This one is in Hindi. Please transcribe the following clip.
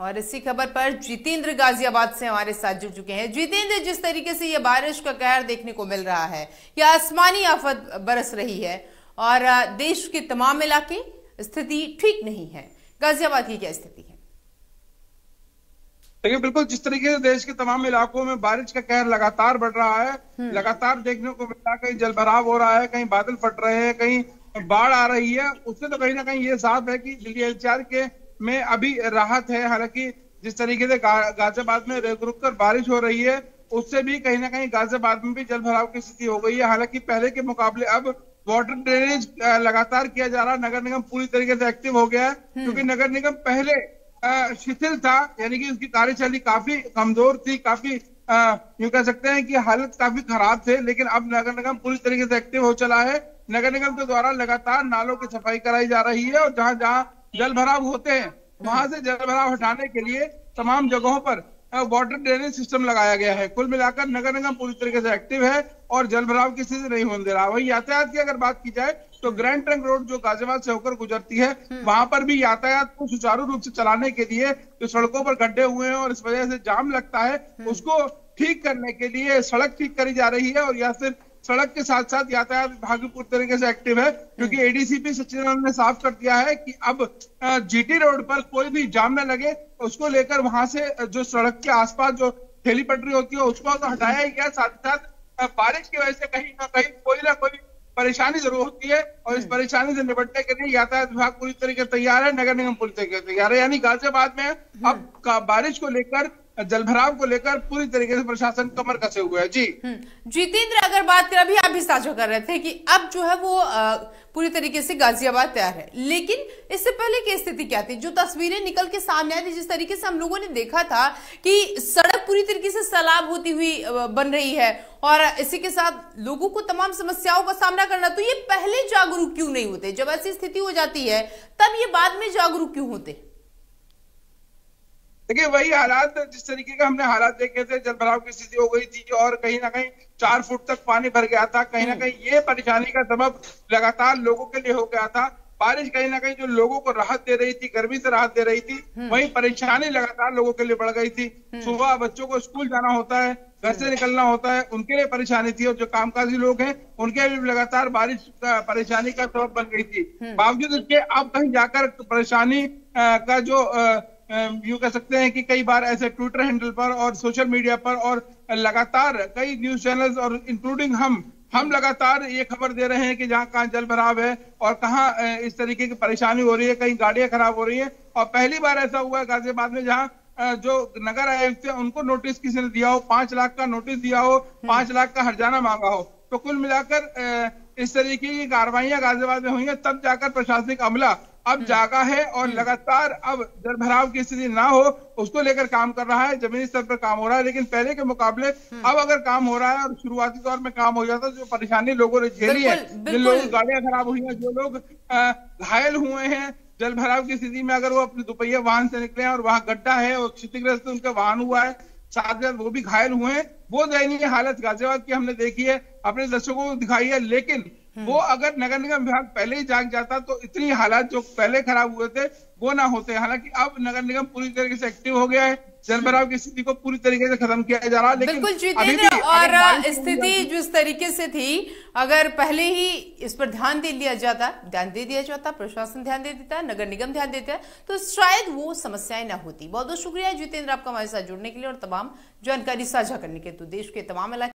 और इसी खबर पर जितेंद्र गाजियाबाद से हमारे साथ जुड़ चुके हैं। जितेंद्र, जिस तरीके से यह बारिश का कहर देखने को मिल रहा है, यह आसमानी आफत बरस रही है और देश के तमाम इलाके स्थिति ठीक नहीं है। गाजियाबाद की क्या स्थिति है? देखिए, बिल्कुल जिस तरीके से देश के तमाम इलाकों में बारिश का कहर लगातार बढ़ रहा है, लगातार देखने को मिल रहा है, कहीं जलभराव हो रहा है, कहीं बादल फट रहे हैं, कहीं बाढ़ आ रही है। उससे तो कहीं ना कहीं ये साफ है कि दिल्ली एनसीआर के में अभी राहत है। हालांकि जिस तरीके से गाजियाबाद में रुक रुक कर बारिश हो रही है, उससे भी कहीं ना कहीं गाजियाबाद में भी जलभराव की स्थिति हो गई है। हालांकि पहले के मुकाबले अब वाटर ड्रेनेज लगातार किया जा रहा है। नगर निगम पूरी तरीके से एक्टिव हो गया है, क्योंकि नगर निगम पहले शिथिल था, यानी कि उसकी कार्यशैली काफी कमजोर थी, काफी यूं कह सकते हैं कि हालत काफी खराब थे। लेकिन अब नगर निगम पूरी तरीके से एक्टिव हो चला है। नगर निगम के द्वारा लगातार नालों की सफाई कराई जा रही है और जहां जहां जल भराव होते हैं वहां से जल भराव हटाने के लिए तमाम जगहों पर वाटर ड्रेनेज सिस्टम लगाया गया है। कुल मिलाकर नगर निगम पूरी तरीके से एक्टिव है और जल भराव की स्थिति नहीं होने दे रहा। वही यातायात की अगर बात की जाए तो ग्रैंड ट्रंक रोड जो गाजियाबाद से होकर गुजरती है, वहां पर भी यातायात को सुचारू रूप से चलाने के लिए जो सड़कों पर गड्ढे हुए हैं और इस वजह से जाम लगता है, उसको ठीक करने के लिए सड़क ठीक करी जा रही है। और या सिर्फ सड़क के साथ साथ यातायात विभाग भी पूरी तरीके से एक्टिव है, क्योंकि एडीसीपी सचिदानंद ने साफ कर दिया है कि अब जीटी रोड पर कोई भी जाम न लगे, उसको लेकर वहां से जो सड़क के आसपास जो ठेली पटरी होती है उसको तो हटाया ही गया। साथ ही साथ बारिश की वजह से कहीं ना कहीं कोई ना कोई परेशानी जरूर होती है और इस परेशानी से निपटने के लिए यातायात विभाग पूरी तरीके से तैयार है, नगर निगम पूरी तरीके से तैयार है। यानी गाजियाबाद में अब बारिश को लेकर, जलभराव को लेकर पूरी तरीके से प्रशासन कमर कसे हुए है। जी जितेंद्र, अगर बात करें, अभी आप भी साझा कर रहे थे कि अब जो है वो पूरी तरीके से गाजियाबाद तैयार है, लेकिन इससे पहले की स्थिति क्या थी? जो तस्वीरें निकल के सामने आई थी, जिस तरीके से हम लोगों ने देखा था कि सड़क पूरी तरीके से सैलाब होती हुई बन रही है और इसी के साथ लोगों को तमाम समस्याओं का सामना करना, तो ये पहले जागरूक क्यों नहीं होते? जब ऐसी स्थिति हो जाती है तब ये बाद में जागरूक क्यों होते? देखिए, वही हालात जिस तरीके का हमने हालात देखे थे, जलभराव की स्थिति हो गई थी और कहीं ना कहीं 4 फुट तक पानी भर गया था। कहीं ना कहीं ये परेशानी का सबब लगातार लोगों के लिए हो गया था। बारिश कहीं ना कहीं जो लोगों को राहत दे रही थी, गर्मी से राहत दे रही थी, वही परेशानी लगातार लोगों के लिए बढ़ गई थी। सुबह बच्चों को स्कूल जाना होता है, घर से निकलना होता है, उनके लिए परेशानी थी और जो कामकाजी लोग हैं उनके लिए लगातार बारिश परेशानी का सबब बन गई थी। बावजूद इसके अब कहीं जाकर परेशानी का जो यूं कह सकते हैं कि कई बार ऐसे ट्विटर हैंडल पर और सोशल मीडिया पर और लगातार कई न्यूज चैनल्स और इंक्लूडिंग हम लगातार ये खबर दे रहे हैं कि जहां कहां जल भराव है और कहां इस तरीके की परेशानी हो रही है, कहीं गाड़ियां खराब हो रही है। और पहली बार ऐसा हुआ है गाजियाबाद में जहां जो नगर आयुक्त थे उनको नोटिस किसी ने दिया हो, 5 लाख का नोटिस दिया हो, 5 लाख का हर्जाना मांगा हो। तो कुल मिलाकर इस तरीके की कार्रवाइयां गाजियाबाद में हुई है, तब जाकर प्रशासनिक अमला अब जागा है और लगातार अब जलभराव की स्थिति ना हो उसको लेकर काम कर रहा है। जमीनी स्तर पर काम हो रहा है, लेकिन पहले के मुकाबले अब अगर काम हो रहा है और शुरुआती दौर में काम हो जाता, जो परेशानी लोगों ने झेली है, जिन लोगों की गाड़ियां खराब हुई हैं, जो लोग घायल हुए हैं जलभराव की स्थिति में, अगर वो अपने दुपहिया वाहन से निकले हैं और वहां गड्ढा है और क्षतिग्रस्त उनका वाहन हुआ है, साथ साथ वो भी घायल हुए हैं, वो दयनीय हालत गाजियाबाद की हमने देखी है, अपने दर्शकों को दिखाई है। लेकिन वो अगर नगर निगम विभाग पहले ही जाग जाता तो इतनी हालात जो पहले खराब हुए थे वो ना होते। हालांकि अब नगर निगम पूरी तरीके से एक्टिव हो गया है, जलभराव की स्थिति को पूरी तरीके से खत्म किया जा रहा है। लेकिन बिल्कुल जितेंद्र, और स्थिति जिस तरीके से थी, अगर पहले ही इस पर ध्यान दे दिया जाता, प्रशासन ध्यान दे देता, नगर निगम ध्यान देता, तो शायद वो समस्याएं ना होती। बहुत बहुत शुक्रिया जितेंद्र आपका हमारे साथ जुड़ने के लिए और तमाम जानकारी साझा करने के। तो देश के तमाम इलाके